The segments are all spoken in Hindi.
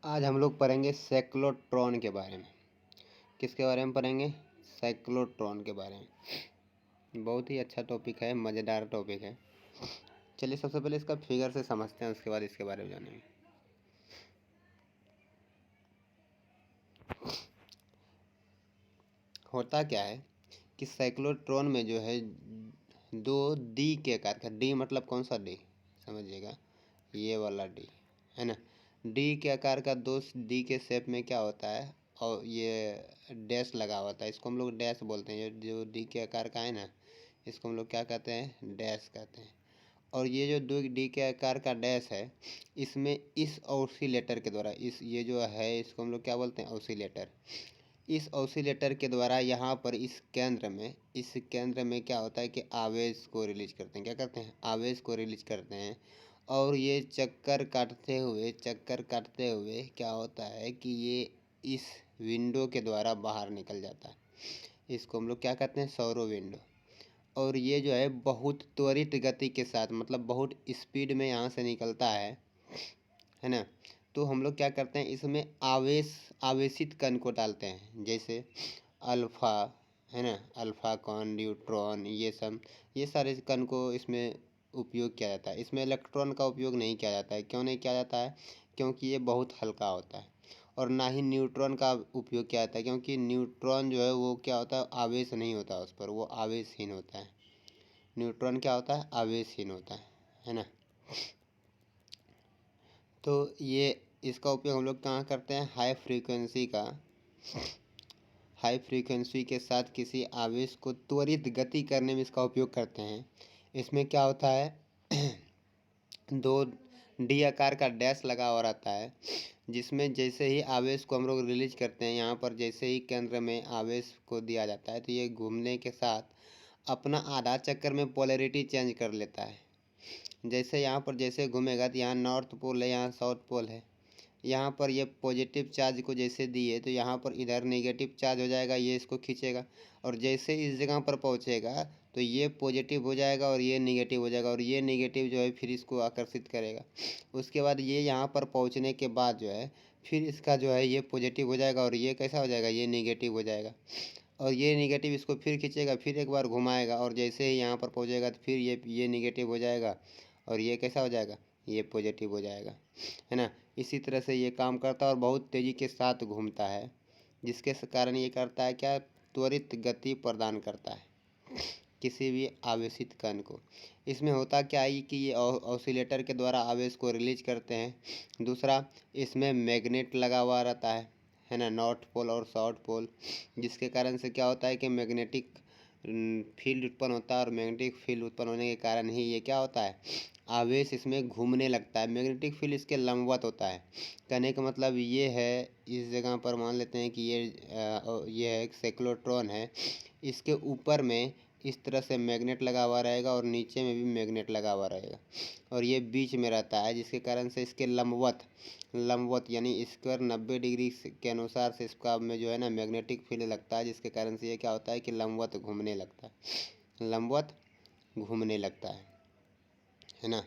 आज हम लोग पढ़ेंगे साइक्लोट्रॉन के बारे में। किसके बारे में पढ़ेंगे? साइक्लोट्रॉन के बारे में। बहुत ही अच्छा टॉपिक है, मज़ेदार टॉपिक है। चलिए सबसे पहले इसका फिगर से समझते हैं, उसके बाद इसके बारे में जानेंगे। होता क्या है कि साइक्लोट्रॉन में जो है दो डी के आकार का, डी मतलब कौन सा डी समझिएगा, ये वाला डी है ना। डी के आकार का दो डी के शेप में क्या होता है, और ये डैश लगा होता है, इसको हम लोग डैश बोलते हैं। जो डी के आकार का है ना, इसको हम लोग क्या कहते हैं? डैश कहते हैं। और ये जो दो डी के आकार का डैश है, इसमें इस ऑसिलेटर के द्वारा, इस ये जो है इसको हम लोग क्या बोलते हैं? ऑसिलेटर। इस ऑसिलेटर के द्वारा यहाँ पर इस केंद्र में क्या होता है कि आवेश को रिलीज करते हैं। क्या करते हैं? आवेश को रिलीज करते हैं। और ये चक्कर काटते हुए क्या होता है कि ये इस विंडो के द्वारा बाहर निकल जाता है। इसको हम लोग क्या कहते हैं? सौर विंडो। और ये जो है बहुत त्वरित गति के साथ, मतलब बहुत स्पीड में यहाँ से निकलता है ना। तो हम लोग क्या करते हैं, इसमें आवेशित कण को डालते हैं, जैसे अल्फ़ा है ना, अल्फ़ा कण, न्यूट्रॉन, ये सारे कण को इसमें उपयोग किया जाता है। इसमें इलेक्ट्रॉन का उपयोग नहीं किया जाता है। क्यों नहीं किया जाता है? क्योंकि ये बहुत हल्का होता है। और ना ही न्यूट्रॉन का उपयोग किया जाता है, क्योंकि न्यूट्रॉन जो है वो क्या होता है? आवेश नहीं होता उस पर, वो आवेशहीन होता है। न्यूट्रॉन क्या होता है? आवेशहीन होता है ना। तो ये इसका उपयोग हम लोग कहाँ करते हैं? हाई फ्रीक्वेंसी के साथ किसी आवेश को त्वरित गति करने में इसका उपयोग करते हैं। इसमें क्या होता है दो डी आकार का डैश लगा हुआ रहता है, जिसमें जैसे ही आवेश को हम लोग रिलीज करते हैं, यहाँ पर जैसे ही केंद्र में आवेश को दिया जाता है, तो ये घूमने के साथ अपना आधा चक्कर में पोलैरिटी चेंज कर लेता है। जैसे यहाँ पर जैसे घूमेगा तो यहाँ नॉर्थ पोल है, यहाँ साउथ पोल है। यहाँ पर ये पॉजिटिव चार्ज को जैसे दिए तो यहाँ पर इधर नेगेटिव चार्ज हो जाएगा, ये इसको खींचेगा। और जैसे इस जगह पर पहुँचेगा तो ये पॉजिटिव हो जाएगा और ये नेगेटिव हो जाएगा, और ये नेगेटिव जो है फिर इसको आकर्षित करेगा। उसके बाद ये यहाँ पर पहुँचने के बाद जो है फिर इसका जो है ये पॉजिटिव हो जाएगा और ये कैसा हो जाएगा? ये नेगेटिव हो जाएगा। और ये नेगेटिव इसको फिर खींचेगा, फिर एक बार घुमाएगा, और जैसे ही यहाँ पर पहुँचेगा तो फिर ये नेगेटिव हो जाएगा और ये कैसा हो जाएगा? ये पॉजिटिव हो जाएगा, है ना। इसी तरह से ये काम करता है और बहुत तेज़ी के साथ घूमता है, जिसके कारण ये करता है क्या? त्वरित गति प्रदान करता है किसी भी आवेशित कण को। इसमें होता क्या है कि ये ऑसिलेटर के द्वारा आवेश को रिलीज करते हैं। दूसरा, इसमें मैग्नेट लगा हुआ रहता है ना, नॉर्थ पोल और साउथ पोल, जिसके कारण से क्या होता है कि मैग्नेटिक फील्ड उत्पन्न होता है। और मैग्नेटिक फील्ड उत्पन्न होने के कारण ही ये क्या होता है? आवेश इसमें घूमने लगता है। मैग्नेटिक फील्ड इसके लंबवत होता है। कहने का मतलब ये है, इस जगह पर मान लेते हैं कि ये है एक साइक्लोट्रॉन है, इसके ऊपर में इस तरह से मैग्नेट लगा हुआ रहेगा और नीचे में भी मैग्नेट लगा हुआ रहेगा, और ये बीच में रहता है, जिसके कारण से इसके लंबवत यानी स्क्वायर 90 डिग्री के अनुसार से इसका में जो है ना मैग्नेटिक फील्ड लगता है, जिसके कारण से ये क्या होता है कि लंबवत घूमने लगता है ना।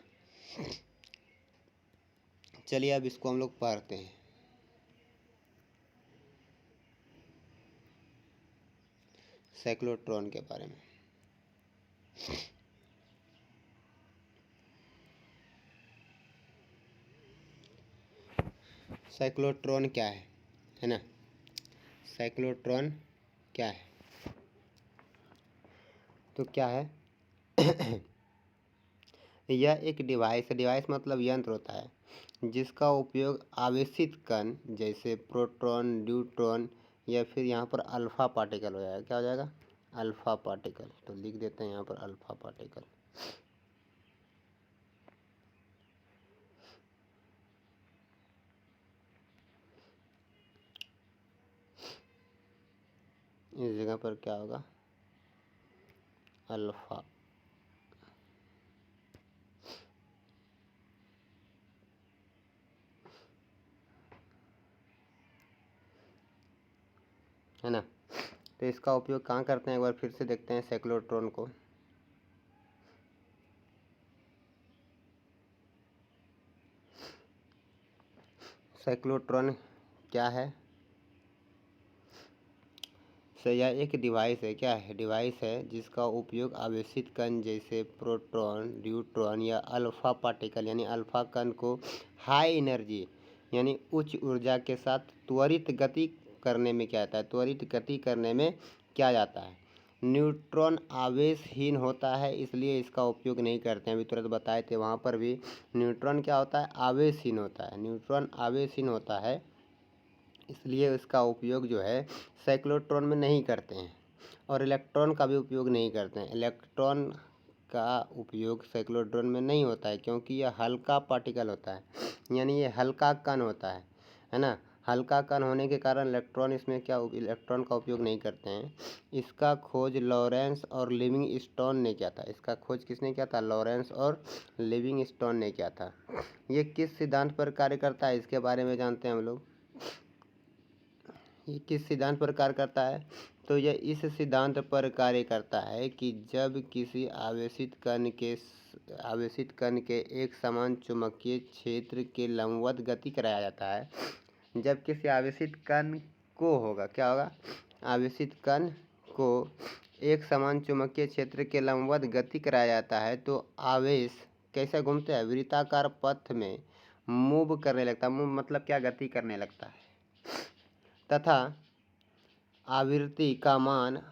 चलिए अब इसको हम लोग पढ़ते हैं। साइक्लोट्रॉन के बारे में। साइक्लोट्रॉन क्या है ना। साइक्लोट्रॉन क्या है? तो क्या है यह एक डिवाइस मतलब यंत्र होता है, जिसका उपयोग आवेशित कण जैसे प्रोटॉन, न्यूट्रॉन या फिर यहाँ पर अल्फा पार्टिकल हो जाएगा। क्या हो जाएगा? Alpha particle. तो लिख देते हैं यहाँ पर अल्फा पार्टिकल। इस जगह पर क्या होगा? अल्फा। है ना। तो इसका उपयोग कहाँ करते हैं, एक बार फिर से देखते हैं साइक्लोट्रॉन को। साइक्लोट्रॉन क्या है? यह एक डिवाइस है। क्या है? डिवाइस है जिसका उपयोग आवेशित कण जैसे प्रोटॉन, न्यूट्रॉन या अल्फा पार्टिकल यानी अल्फा कण को हाई एनर्जी यानी उच्च ऊर्जा के साथ त्वरित गति करने में किया जाता है। त्वरित गति करने में किया जाता है। न्यूट्रॉन आवेशहीन होता है, इसलिए इसका उपयोग नहीं करते हैं। अभी तुरंत बताए थे वहाँ पर भी। न्यूट्रॉन क्या होता है? आवेशहीन होता है। न्यूट्रॉन आवेशहीन होता है, इसलिए इसका उपयोग जो है साइक्लोट्रॉन में नहीं करते हैं। और इलेक्ट्रॉन का भी उपयोग नहीं करते हैं। इलेक्ट्रॉन का उपयोग साइक्लोट्रॉन में नहीं होता है, क्योंकि यह हल्का पार्टिकल होता है, यानी ये हल्का कण होता है ना। हल्का कण होने के कारण इलेक्ट्रॉन का उपयोग नहीं करते हैं। इसका खोज लॉरेंस और लिविंगस्टोन ने किया था। इसका खोज किसने किया था? लॉरेंस और लिविंगस्टोन ने किया था। ये किस सिद्धांत पर कार्य करता है, इसके बारे में जानते हैं हम लोग। ये किस सिद्धांत पर कार्य करता है? तो यह इस सिद्धांत पर कार्य करता है कि जब किसी आवेशित कण के एक समान चुंबकीय क्षेत्र के लंबवत गति कराया जाता है। जब किसी आवेशित कण को क्या होगा? आवेशित कण को एक समान चुंबकीय क्षेत्र के लंबवत गति कराया जाता है तो आवेश कैसे घूमते हैं? वृत्ताकार पथ में मूव करने लगता है। मूव मतलब क्या? गति करने लगता है। तथा आवृत्ति का मान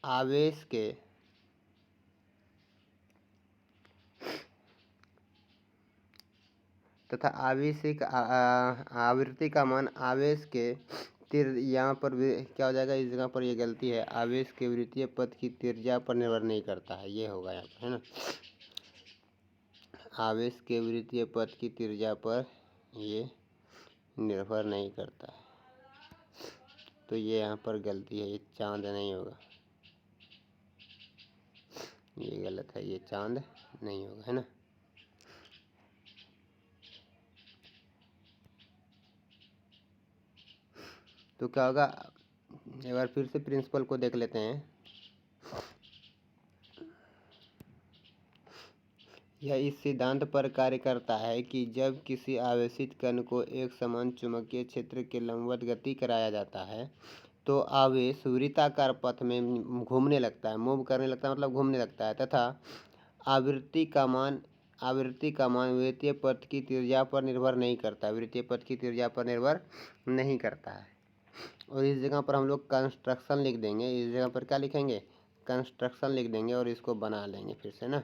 आवेश के आवृत्ति का मान आवेश के यहाँ पर क्या हो जाएगा? इस जगह पर ये गलती है। आवेश के वृत्तीय पथ की त्रिज्या पर निर्भर नहीं करता है, ये होगा यहाँ पर, है ना। आवेश के वृत्तीय पथ की त्रिज्या पर ये निर्भर नहीं करता है, तो ये यहाँ पर गलती है। ये चांद नहीं होगा, ये गलत है। ये चांद नहीं होगा, है ना। तो क्या होगा? एक बार फिर से प्रिंसिपल को देख लेते हैं। यह इस सिद्धांत पर कार्य करता है कि जब किसी आवेशित कण को एक समान चुंबकीय क्षेत्र के लंबवत गति कराया जाता है तो आवेश वृत्ताकार पथ में घूमने लगता है। मूव करने लगता है मतलब घूमने लगता है। तथा आवृत्ति का मान वृत्तीय पथ की त्रिज्या पर निर्भर नहीं करता। वृत्तीय पथ की त्रिज्या पर निर्भर नहीं करता है। और इस जगह पर हम लोग कंस्ट्रक्शन लिख देंगे। इस जगह पर क्या लिखेंगे? कंस्ट्रक्शन लिख देंगे और इसको बना लेंगे फिर से ना।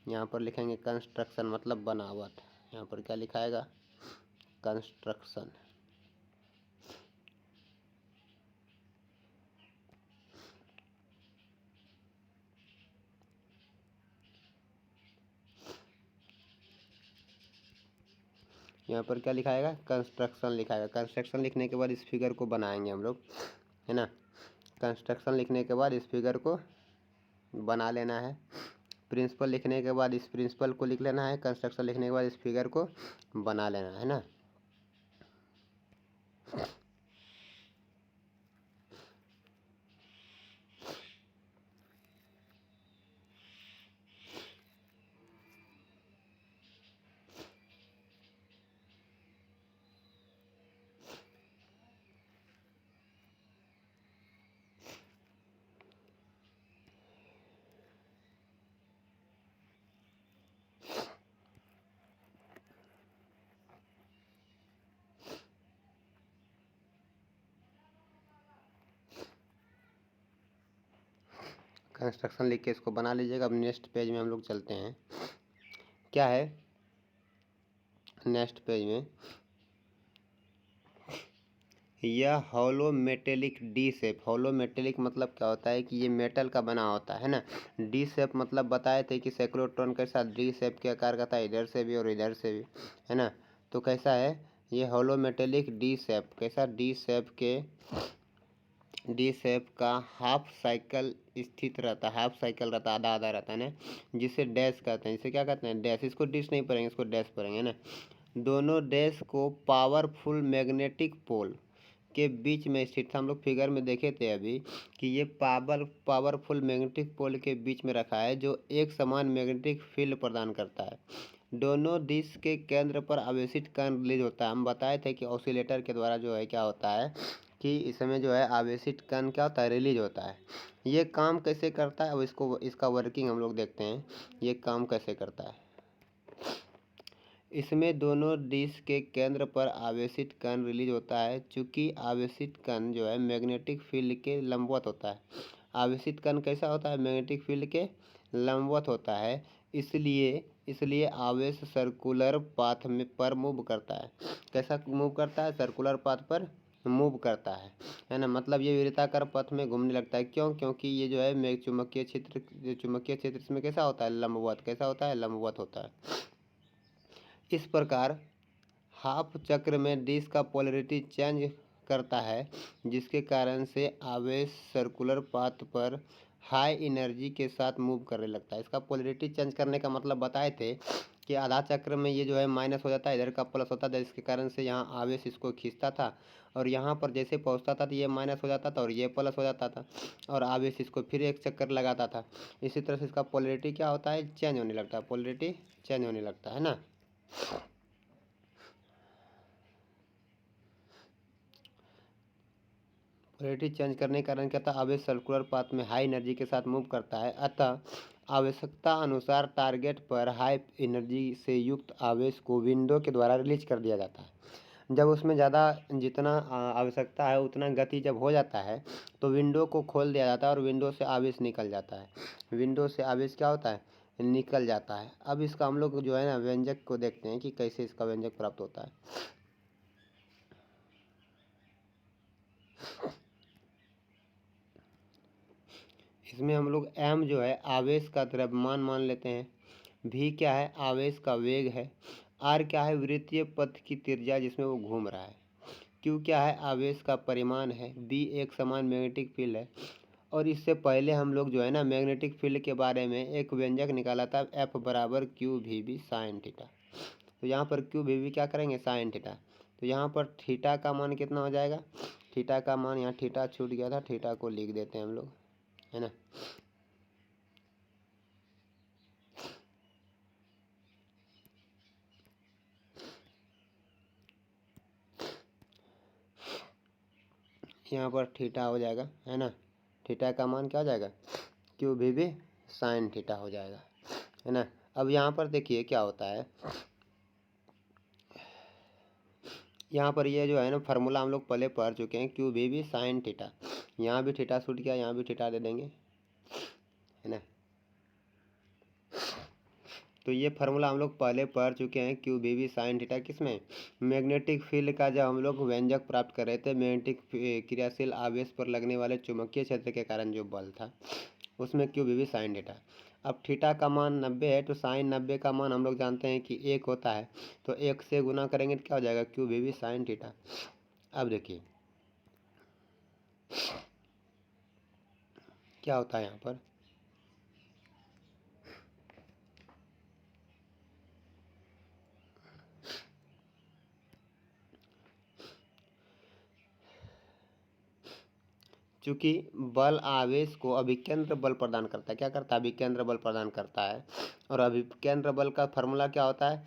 यहाँ पर लिखेंगे कंस्ट्रक्शन मतलब बनावट। यहाँ पर क्या लिखाएगा? कंस्ट्रक्शन। यहाँ पर क्या लिखाएगा? कंस्ट्रक्शन लिखाएगा। कंस्ट्रक्शन लिखने के बाद इस फिगर को बनाएंगे हम लोग, है ना। कंस्ट्रक्शन लिखने के बाद इस फिगर को बना लेना है। प्रिंसिपल लिखने के बाद इस प्रिंसिपल को लिख लेना है। कंस्ट्रक्शन लिखने के बाद इस फिगर को बना लेना है ना। कंस्ट्रक्शन लिख के इसको बना लीजिएगा। अब नेक्स्ट पेज में हम लोग चलते हैं। क्या है नेक्स्ट पेज में? यह hollow metallic D shape. Hollow metallic मतलब क्या होता है कि ये मेटल का बना होता है ना। डी शेप मतलब बताए थे कि साइक्लोट्रॉन के साथ डी शेप के आकार का था, इधर से भी और इधर से भी, है ना। तो कैसा है ये हॉलो मेटेलिक डी शेप? कैसा? डी शेप का हाफ साइकिल स्थित रहता है। हाफ साइकिल रहता है, आधा आधा रहता है ना, जिसे डैश कहते हैं। इसे क्या कहते हैं? डैश। इसको डिश नहीं पढ़ेंगे, इसको डैश पढ़ेंगे ना। दोनों डैश को पावरफुल मैग्नेटिक पोल के बीच में स्थित था। हम लोग फिगर में देखे थे अभी कि ये पावरफुल मैग्नेटिक पोल के बीच में रखा है, जो एक समान मैग्नेटिक फील्ड प्रदान करता है। दोनों डिस्क के केंद्र पर आवेशित कण रिलीज होता है। हम बताए थे कि ऑसिलेटर के द्वारा जो है क्या होता है कि इसमें जो है आवेशित कण क्या होता है, रिलीज होता है। ये काम कैसे करता है, अब इसका वर्किंग हम लोग देखते हैं, ये काम कैसे करता है। इसमें दोनों डिस्क के केंद्र पर आवेशित कण रिलीज होता है। चूंकि आवेशित कण जो है मैग्नेटिक फील्ड के लंबवत होता है। आवेशित कण कैसा होता है, मैग्नेटिक फील्ड के लंबवत होता है, इसलिए आवेश सर्कुलर पाथ में पर मूव करता है। कैसा मूव करता है, सर्कुलर पाथ पर मूव करता है ना। मतलब ये वृत्ताकार पथ में घूमने लगता है। क्यों, क्योंकि ये जो है चुंबकीय क्षेत्र इसमें कैसा होता है, लंबवत। कैसा होता है, लंबवत होता है। इस प्रकार हाफ चक्र में डिस्क का पोलैरिटी चेंज करता है, जिसके कारण से आवेश सर्कुलर पाथ पर हाई एनर्जी के साथ मूव करने लगता है। इसका पोलैरिटी चेंज करने का मतलब बताए थे कि आधा चक्र में ये जो है माइनस हो जाता है, इधर का प्लस होता था, जिसके कारण से यहाँ आवेश इसको खींचता था और यहाँ पर जैसे पहुँचता था तो ये माइनस हो जाता था और ये प्लस हो जाता था और आवेश इसको फिर एक चक्कर लगाता था। इसी तरह से इसका पोलैरिटी क्या होता है, चेंज होने लगता है। पोलैरिटी चेंज होने लगता है ना। पोलैरिटी चेंज करने के कारण क्या था, आवेश सर्कुलर पाथ में हाई एनर्जी के साथ मूव करता है। अतः आवश्यकता अनुसार टारगेट पर हाई एनर्जी से युक्त आवेश को विंडो के द्वारा रिलीज कर दिया जाता है। जब उसमें ज़्यादा जितना आवश्यकता है उतना गति जब हो जाता है तो विंडो को खोल दिया जाता है और विंडो से आवेश निकल जाता है। विंडो से आवेश क्या होता है, निकल जाता है। अब इसका हम लोग जो है ना व्यंजक को देखते हैं कि कैसे इसका व्यंजक प्राप्त होता है। इसमें हम लोग m जो है आवेश का द्रव्यमान मान लेते हैं, v क्या है, आवेश का वेग है, r क्या है, वृत्तीय पथ की त्रिज्या जिसमें वो घूम रहा है, q क्या है, आवेश का परिमाण है, b एक समान मैग्नेटिक फील्ड है। और इससे पहले हम लोग जो है ना मैग्नेटिक फील्ड के बारे में एक व्यंजक निकाला था, F बराबर q v B sine theta. तो यहाँ पर क्यू वी बी क्या करेंगे, साइन थीटा। तो यहाँ पर थीटा का मान कितना हो जाएगा, थीटा का मान, यहाँ थीटा छूट गया था, थीटा को लिख देते हैं हम लोग, है ना। यहाँ पर थीटा हो जाएगा, है ना। थीटा का मान क्या हो जाएगा, q v B sine theta हो जाएगा, है ना। अब यहाँ पर देखिए क्या होता है, यहाँ पर ये जो है ना फार्मूला हम लोग पहले पढ़ चुके हैं, q v B sine theta. यहाँ भी थीटा छूट गया, यहाँ भी थीटा दे देंगे, है ना। तो ये फार्मूला हम लोग पहले पढ़ चुके हैं, q v B sine theta किसमें, मैग्नेटिक फील्ड का जब हम लोग व्यंजक प्राप्त कर रहे थे, मैग्नेटिक क्रियाशील आवेश पर लगने वाले चुंबकीय क्षेत्र के कारण जो बल था उसमें q v B sine theta. अब थीटा का मान 90 है तो साइन 90 का मान हम लोग जानते हैं कि 1 होता है, तो 1 से गुना करेंगे तो क्या हो जाएगा, q v B sine theta. अब देखिए क्या होता है यहाँ पर, चूंकि बल आवेश को अभिकेंद्र बल प्रदान करता है, क्या करता है, अभिकेंद्र बल प्रदान करता है। और अभिकेंद्र बल का फार्मूला क्या होता है,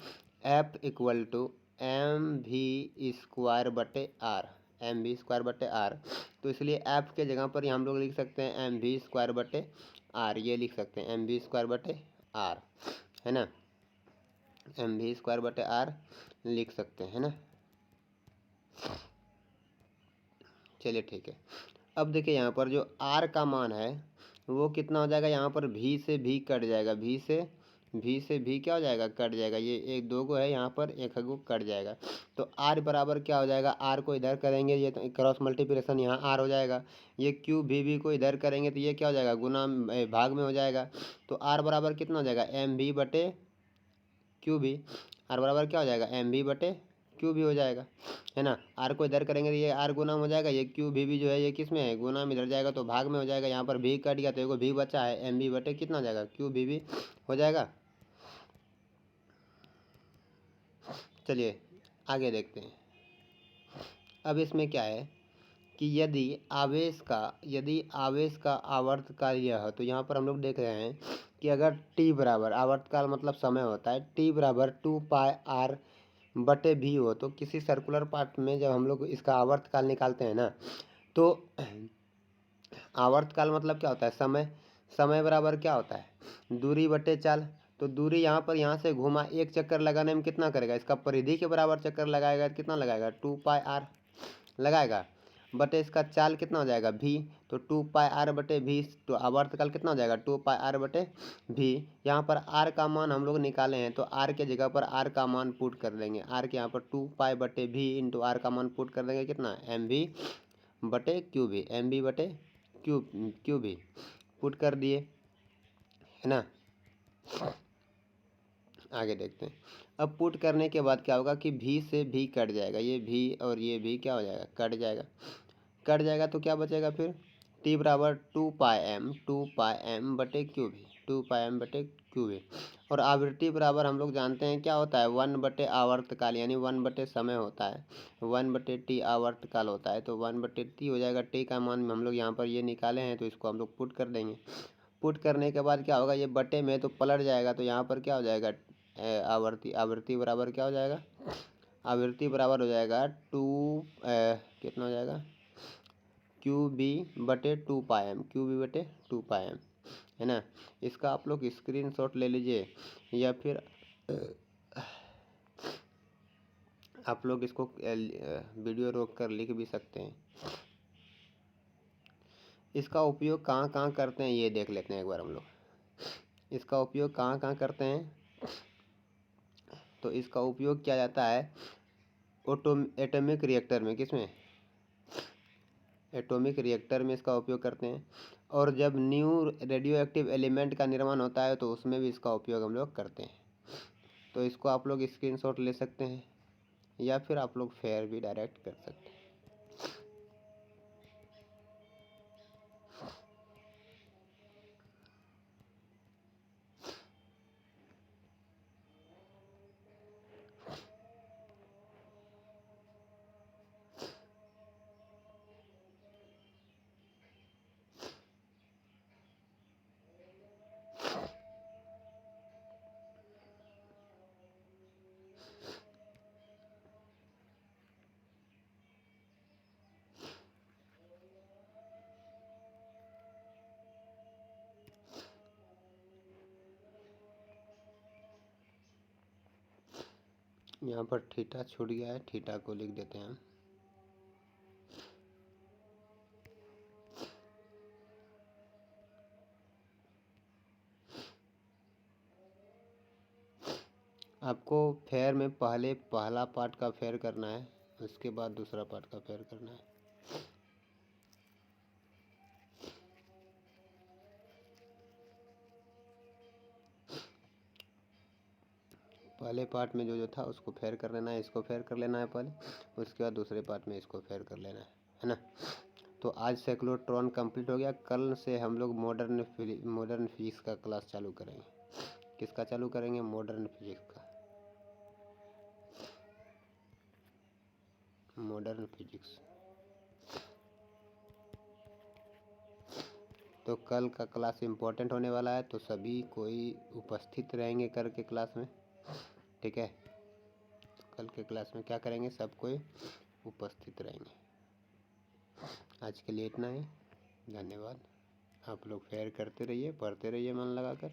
F equal to m v square बटे आर, एम वी स्क्वायर बटे आर। तो इसलिए F के जगह पर हम लोग लिख सकते हैं एम वी स्क्वायर बटे आर, ये लिख सकते हैं एम वी स्क्वायर बटे आर, है ना। एम वी स्क्वायर बटे आर लिख सकते हैं, है ना। चलिए ठीक है। अब देखिए यहाँ पर जो R का मान है वो कितना हो जाएगा, यहाँ पर V से V कट जाएगा, V से V क्या हो जाएगा, कट जाएगा। ये एक दो गो है, यहाँ पर एक गो कट जाएगा। तो R बराबर क्या हो जाएगा, R को इधर करेंगे ये तो क्रॉस मल्टीप्लिकेशन यहाँ R हो जाएगा। ये क्यू वी बी को इधर करेंगे तो ये क्या हो जाएगा, गुना भाग में हो जाएगा। तो R बराबर कितना हो जाएगा, एम वी बटे क्यू बी। R बराबर क्या हो जाएगा, एम वी बटे क्यू भी हो जाएगा, है ना। आर को इधर करेंगे तो ये आर गुना हो जाएगा, ये क्यू भी जो है ये किस में है, गुना में इधर जाएगा तो भाग में हो जाएगा। यहाँ पर भी कट गया तो एगो भी बचा है, एम बी बटे कितना हो जाएगा, क्यू भी हो जाएगा। चलिए आगे देखते हैं। अब इसमें क्या है कि यदि आवेश का आवर्तकाल यह है, तो यहाँ पर हम लोग देख रहे हैं कि अगर टी बराबर, आवर्तकाल मतलब समय होता है, टी बराबर 2πr/v हो, तो किसी सर्कुलर पार्ट में जब हम लोग इसका आवर्तकाल निकालते हैं ना, तो आवर्तकाल मतलब क्या होता है, समय। समय बराबर क्या होता है, दूरी बटे चाल। तो दूरी यहाँ से घुमा, एक चक्कर लगाने में कितना करेगा, इसका परिधि के बराबर चक्कर लगाएगा, कितना लगाएगा, 2πr लगाएगा, बटे इसका चाल कितना हो जाएगा, v। तो 2πr/v, तो आवर्तकाल कितना हो जाएगा, 2πr/v। यहाँ पर r का मान हम लोग निकाले हैं, तो r के जगह पर r का मान पुट कर देंगे। r के यहाँ पर 2π/v इंटू r का मान पुट कर देंगे, कितना, mv/qv, mv/qv पुट कर दिए, है ना। आगे देखते हैं। अब पुट करने के बाद क्या होगा कि v से v कट जाएगा, ये v और ये v क्या हो जाएगा, कट जाएगा तो क्या बचेगा फिर, t बराबर 2πm/qv, और आवृत्ति बराबर हम लोग जानते हैं क्या होता है, 1/आवर्तकाल, यानी 1/ समय होता है, 1/t आवर्तकाल होता है, तो 1/t हो जाएगा। t का मान हम लोग यहाँ पर ये निकाले हैं, तो इसको हम लोग पुट कर देंगे। पुट करने के बाद क्या होगा, ये बटे में तो पलट जाएगा, तो यहाँ पर क्या हो जाएगा, आवृत्ति बराबर क्या हो जाएगा, आवृत्ति बराबर हो जाएगा कितना हो जाएगा, qb/2πm, है ना। इसका आप लोग स्क्रीनशॉट ले लीजिए, या फिर आप लोग इसको वीडियो रोक कर लिख भी सकते हैं। इसका उपयोग कहाँ कहाँ करते हैं ये देख लेते हैं एक बार हम लोग। इसका उपयोग कहाँ कहाँ करते हैं, तो इसका उपयोग किया जाता है एटॉमिक रिएक्टर में, किसमें, एटॉमिक रिएक्टर में इसका उपयोग करते हैं। और जब न्यू रेडियो एक्टिव एलिमेंट का निर्माण होता है, तो उसमें भी इसका उपयोग हम लोग करते हैं। तो इसको आप लोग स्क्रीनशॉट ले सकते हैं, या फिर आप लोग फेयर भी डायरेक्ट कर सकते हैं। यहाँ पर थीटा छूट गया है, थीटा को लिख देते हैं हम। आपको फेयर में पहले पहला पार्ट का फेयर करना है, उसके बाद दूसरा पार्ट का फेयर करना है। पहले पार्ट में जो था उसको फेयर कर लेना है, इसको फेयर कर लेना है पहले, उसके बाद दूसरे पार्ट में इसको फेयर कर लेना है ना। तो आज साइक्लोट्रॉन कंप्लीट हो गया। कल से हम लोग मॉडर्न फिजिक्स का क्लास चालू करेंगे। किसका चालू करेंगे, मॉडर्न फिजिक्स का, मॉडर्न फिजिक्स। तो कल का क्लास इम्पोर्टेंट होने वाला है, तो सभी कोई उपस्थित रहेंगे करके क्लास में, ठीक है। कल के क्लास में क्या करेंगे, सब कोई उपस्थित रहेंगे। आज के लिए इतना ही, धन्यवाद। आप लोग फेयर करते रहिए, पढ़ते रहिए मन लगाकर।